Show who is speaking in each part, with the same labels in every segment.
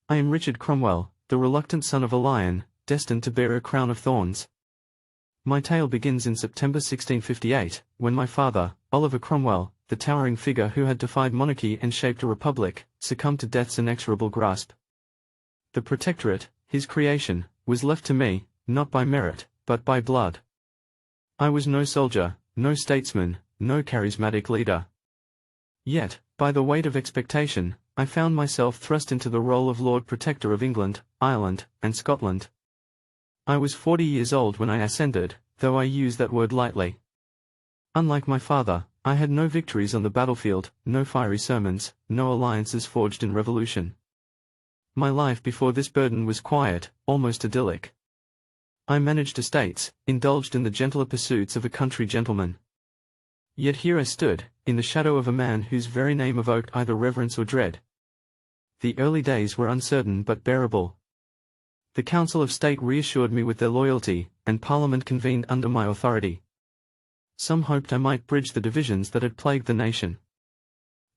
Speaker 1: I am Richard Cromwell, the reluctant son of a lion, destined to bear a crown of thorns. My tale begins in September 1658, when my father, Oliver Cromwell, the towering figure who had defied monarchy and shaped a republic, succumbed to death's inexorable grasp. The Protectorate, his creation, was left to me, not by merit, but by blood. I was no soldier, no statesman, no charismatic leader. Yet, by the weight of expectation, I found myself thrust into the role of Lord Protector of England, Ireland, and Scotland. I was 40 years old when I ascended, though I use that word lightly. Unlike my father, I had no victories on the battlefield, no fiery sermons, no alliances forged in revolution. My life before this burden was quiet, almost idyllic. I managed estates, indulged in the gentler pursuits of a country gentleman. Yet here I stood, in the shadow of a man whose very name evoked either reverence or dread. The early days were uncertain but bearable. The Council of State reassured me with their loyalty, and Parliament convened under my authority. Some hoped I might bridge the divisions that had plagued the nation.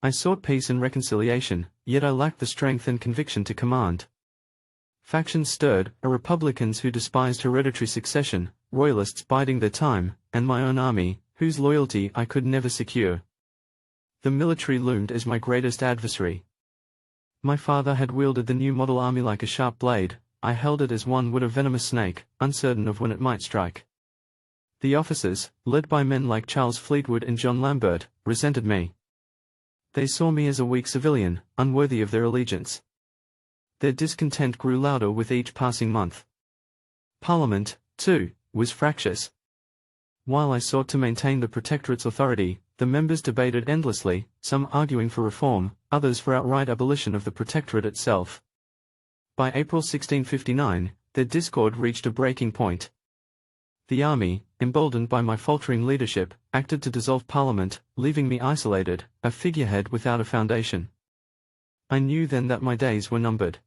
Speaker 1: I sought peace and reconciliation, yet I lacked the strength and conviction to command. Factions stirred, republicans who despised hereditary succession, royalists biding their time, and my own army, whose loyalty I could never secure. The military loomed as my greatest adversary. My father had wielded the new model army like a sharp blade. I held it as one would a venomous snake, uncertain of when it might strike. The officers, led by men like Charles Fleetwood and John Lambert, resented me. They saw me as a weak civilian, unworthy of their allegiance. Their discontent grew louder with each passing month. Parliament, too, was fractious. While I sought to maintain the Protectorate's authority, the members debated endlessly, some arguing for reform, others for outright abolition of the Protectorate itself. By April 1659, their discord reached a breaking point. The army, emboldened by my faltering leadership, acted to dissolve Parliament, leaving me isolated, a figurehead without a foundation. I knew then that my days were numbered.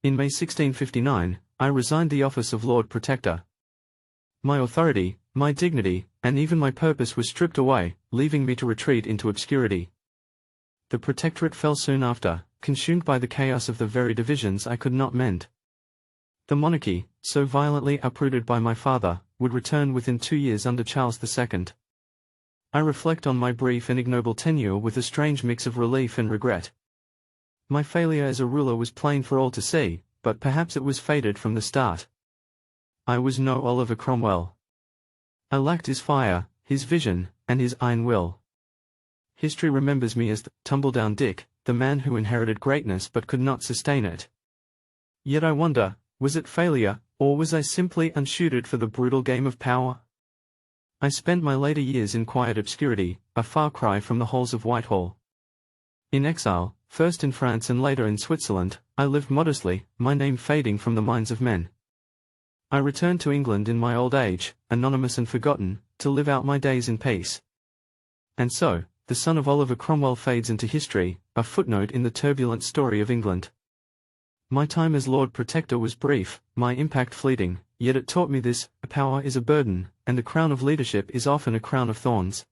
Speaker 1: In May 1659, I resigned the office of Lord Protector. My authority, my dignity, and even my purpose were stripped away, leaving me to retreat into obscurity. The Protectorate fell soon after, consumed by the chaos of the very divisions I could not mend. The monarchy, so violently uprooted by my father, would return within 2 years under Charles II. I reflect on my brief and ignoble tenure with a strange mix of relief and regret. My failure as a ruler was plain for all to see, but perhaps it was fated from the start. I was no Oliver Cromwell. I lacked his fire, his vision, and his iron will. History remembers me as the tumble-down Dick, the man who inherited greatness but could not sustain it. Yet I wonder, was it failure, or was I simply unsuited for the brutal game of power? I spent my later years in quiet obscurity, a far cry from the halls of Whitehall. In exile, first in France and later in Switzerland, I lived modestly, my name fading from the minds of men. I returned to England in my old age, anonymous and forgotten, to live out my days in peace. And so, the son of Oliver Cromwell fades into history, a footnote in the turbulent story of England. My time as Lord Protector was brief, my impact fleeting, yet it taught me this: power is a burden, and the crown of leadership is often a crown of thorns.